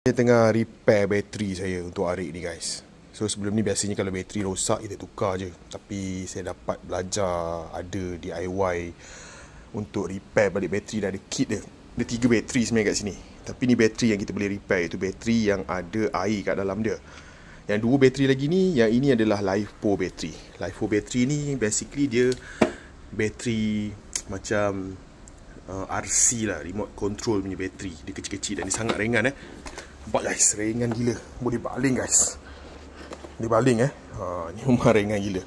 Saya tengah repair bateri saya untuk Arik ni guys. So sebelum ni biasanya kalau bateri rosak kita tukar je. Tapi saya dapat belajar ada DIY untuk repair balik bateri. Dah ada kit dia. Ada 3 bateri sebenarnya kat sini. Tapi ni bateri yang kita boleh repair, iaitu bateri yang ada air kat dalam dia. Yang 2 bateri lagi ni, yang ini adalah LiFePo bateri. LiFePo bateri ni basically dia bateri macam RC lah, remote control punya bateri. Dia kecil-kecil dan dia sangat ringan Nampak guys, ringan gila. Boleh baling guys. Dia baling ni memang ringan gila.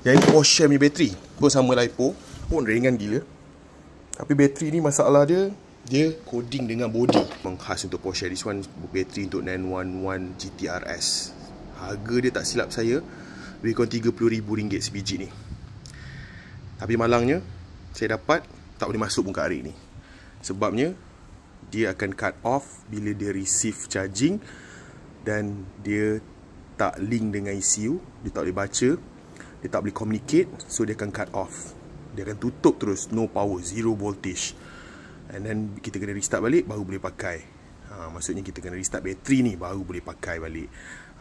Yang ini Porsche punya bateri pun sama LiFePo, pun ringan gila. Tapi bateri ni masalah dia coding dengan body. Memang khas untuk Porsche. This one bateri untuk 911 GTRS. Harga dia tak silap saya lebih kurang RM30,000 sebiji ni. Tapi malangnya saya dapat tak boleh masuk pun kat Arik ni. Sebabnya dia akan cut off bila dia receive charging dan dia tak link dengan ECU, dia tak boleh baca, dia tak boleh communicate, so dia akan cut off. Dia akan tutup terus, no power, zero voltage. And then kita kena restart balik baru boleh pakai. Maksudnya kita kena restart bateri ni baru boleh pakai balik.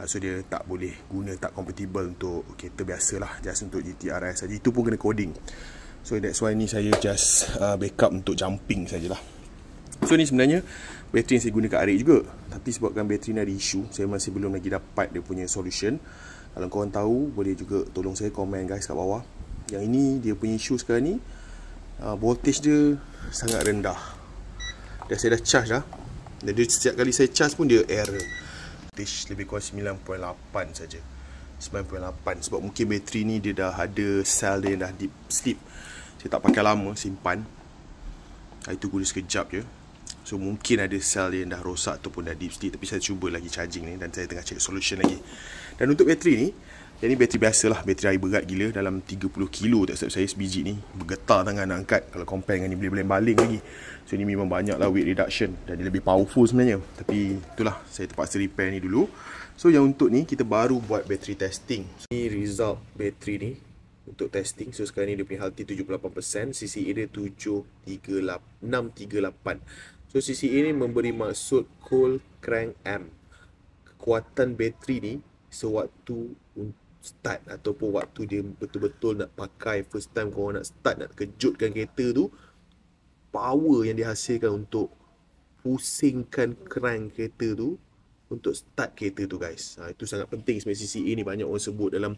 So dia tak boleh guna, tak compatible untuk kereta biasalah, just untuk GTRS saja. Itu pun kena coding. So that's why ni saya just backup untuk jumping sajalah. So ni sebenarnya bateri yang saya guna kat Arik juga. Tapi sebabkan bateri ni ada isu, saya masih belum lagi dapat dia punya solution. Kalau korang tahu, boleh juga tolong saya komen guys kat bawah. Yang ini dia punya isu sekarang ni, voltage dia sangat rendah. Dan saya dah charge dah. Dan dia setiap kali saya charge pun dia error. Voltage lebih kurang 9.8 saja. 9.8 sebab mungkin bateri ni dia dah ada sel dia dah deep sleep. Saya tak pakai lama, simpan. Itu guna sekejap je. So mungkin ada sel yang dah rosak ataupun dah deep sleep. Tapi saya cuba lagi charging ni dan saya tengah cek solution lagi. Dan untuk bateri ni, yang ni bateri biasa lah, bateri air berat gila, dalam 30 kilo tak silap saya sebiji ni. Bergetar tangan nak angkat. Kalau compare dengan ni boleh baling lagi. So ni memang banyak lah weight reduction dan dia lebih powerful sebenarnya. Tapi itulah, saya terpaksa repair ni dulu. So yang untuk ni kita baru buat bateri testing. Ni result bateri ni untuk testing. So sekarang ni dia punya healthy 78%, CCA dia 638. So CCA ni memberi maksud cold crank amp. Kekuatan bateri ni sewaktu start ataupun waktu dia betul-betul nak pakai first time, korang nak start, nak kejutkan kereta tu, power yang dihasilkan untuk pusingkan crank kereta tu untuk start kereta tu guys. Itu sangat penting sebenarnya. CCA ni banyak orang sebut dalam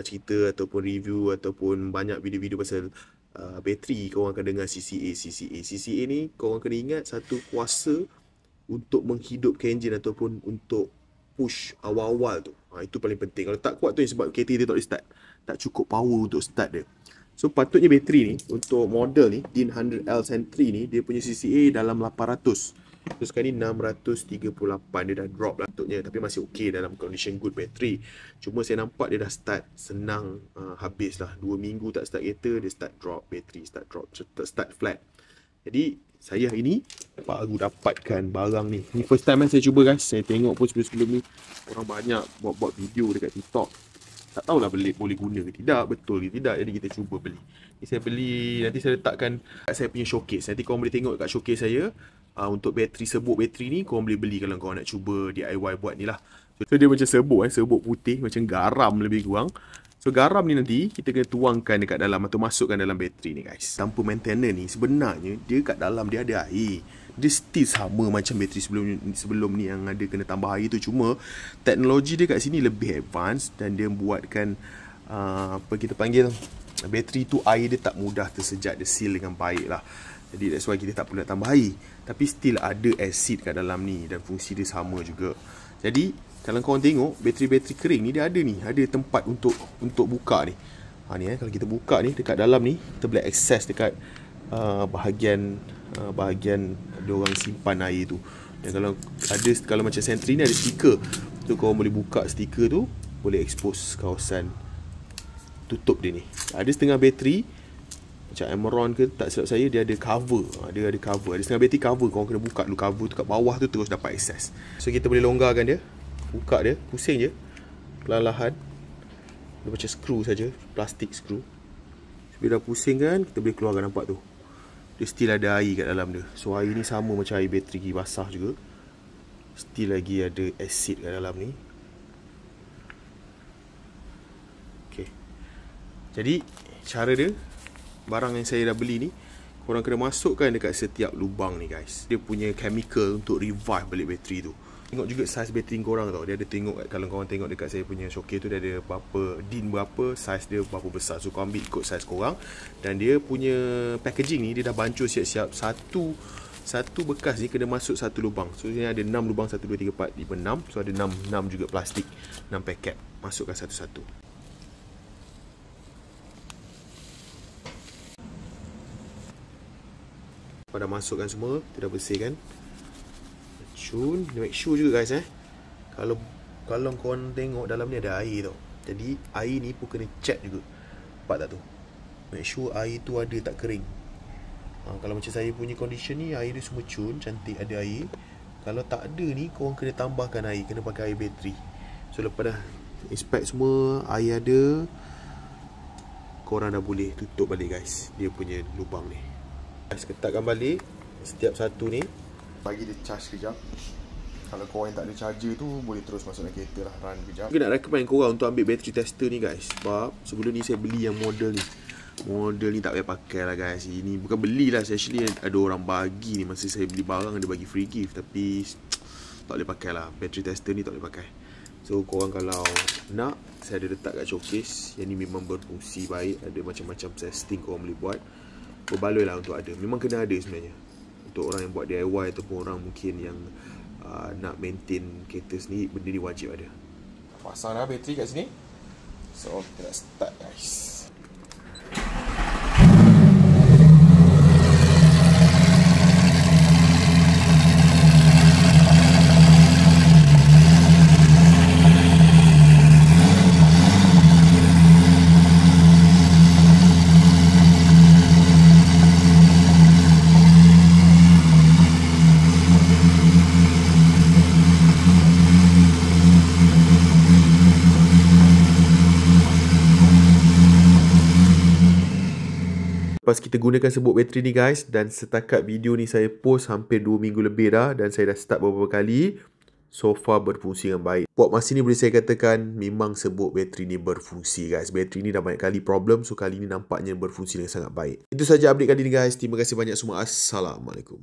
cerita ataupun review ataupun banyak video-video pasal bateri. Korang akan dengar CCA ni korang kena ingat satu kuasa untuk menghidupkan enjin ataupun untuk push awal-awal tu. Itu paling penting. Kalau tak kuat tu sebab kereta dia tak boleh start, tak cukup power untuk start dia. So patutnya bateri ni untuk model ni DIN 100L Sentry ni dia punya CCA dalam 800. So sekarang ni 638. Dia dah drop lah patutnya, tapi masih ok dalam condition good bateri. Cuma saya nampak dia dah start senang habis lah. 2 minggu tak start kereta, dia start drop bateri, start drop, start flat. Jadi saya hari ni baru dapatkan barang ni. Ni first time saya cuba guys. Saya tengok pun sebelum ni orang banyak buat video dekat TikTok. Tak tahulah boleh guna ke tidak, betul ke tidak. Jadi kita cuba beli. Ni saya beli, nanti saya letakkan kat saya punya showcase. Nanti korang boleh tengok kat showcase saya. Untuk bateri, serbuk bateri ni korang boleh beli kalau korang nak cuba DIY buat ni lah. So dia macam serbuk serbuk putih macam garam lebih kurang. So garam ni nanti kita kena tuangkan dekat dalam atau masukkan dalam bateri ni guys. Tanpa maintenance ni sebenarnya dia kat dalam dia ada air. Dia still sama macam bateri sebelum ni yang ada kena tambah air tu. Cuma teknologi dia kat sini lebih advance dan dia buatkan apa kita panggil, bateri tu air dia tak mudah tersejat, dia seal dengan baik lah. Jadi that's why kita tak perlu nak tambah air. Tapi still ada acid kat dalam ni dan fungsi dia sama juga. Jadi kalau korang tengok bateri-bateri kering ni dia ada ni, ada tempat untuk buka ni. Ni kalau kita buka ni dekat dalam ni kita boleh access dekat bahagian dia orang simpan air tu. Dan kalau macam Sentry ni ada stiker. So korang boleh buka stiker tu, boleh expose kawasan tutup dia ni. Ada setengah bateri macam Amaron ke tak silap saya dia ada cover. Dia ada cover. Ada setengah bateri cover, korang kena buka dulu cover tu kat bawah tu terus dapat access. So kita boleh longgarkan dia. Buka dia, pusing je perlahan-lahan. Dia macam skru saja, plastik skru. Bila dah pusing kan, kita boleh keluarkan, nampak tu. Dia still ada air kat dalam dia. So air ni sama macam air bateri basah juga. Still lagi ada acid kat dalam ni. Okay. Jadi cara dia, barang yang saya dah beli ni, korang kena masukkan dekat setiap lubang ni guys. Dia punya chemical untuk revive balik bateri tu. Tengok juga saiz bateri korang tau. Dia ada tengok, kalau korang tengok dekat saya punya showcase tu, dia ada berapa DIN berapa, saiz dia berapa besar. So korang ambil ikut saiz korang. Dan dia punya packaging ni, dia dah bancur siap-siap. Satu bekas ni kena masuk satu lubang. So ni ada 6 lubang, 1, 2, 3, 4, 5, 6. So ada 6 juga plastik, 6 paket. Masukkan satu-satu. Dah masukkan semua, kita dah bersihkan. Cun, make sure juga guys Kalau korang tengok dalam ni ada air tau. Jadi air ni pun kena check juga. Nampak tak tu? Make sure air tu ada tak kering. Kalau macam saya punya condition ni, air dia semua cun, cantik ada air. Kalau tak ada ni, korang kena tambahkan air, kena pakai air bateri. So lepas dah inspect semua, air ada, korang dah boleh tutup balik guys dia punya lubang ni. Ketatkan balik setiap satu ni, bagi dia charge kejap. Kalau korang yang tak ada charger tu, boleh terus masuk dalam kereta lah, run kejap. Aku nak recommend korang untuk ambil battery tester ni guys. Sebab sebelum ni saya beli yang model ni. Model ni tak payah pakai lah guys. Ini bukan beli lah, actually ada orang bagi ni. Masa saya beli barang ada bagi free gift. Tapi tak boleh pakai lah, battery tester ni tak boleh pakai. So korang kalau nak, saya ada letak kat showcase. Yang ni memang berfungsi baik. Ada macam-macam testing korang boleh buat. Berbaloi lah untuk ada. Memang kena ada sebenarnya. Untuk orang yang buat DIY ataupun orang mungkin yang nak maintain kereta sendiri, benda ni wajib ada. Pasang dah bateri kat sini. So kita nak start guys. Lepas kita gunakan sebut bateri ni guys, dan setakat video ni saya post hampir 2 minggu lebih dah, dan saya dah start beberapa kali. So far berfungsi dengan baik. Buat masa ni boleh saya katakan memang sebut bateri ni berfungsi guys. Bateri ni dah banyak kali problem, so kali ni nampaknya berfungsi dengan sangat baik. Itu saja update kali ni guys. Terima kasih banyak semua. Assalamualaikum.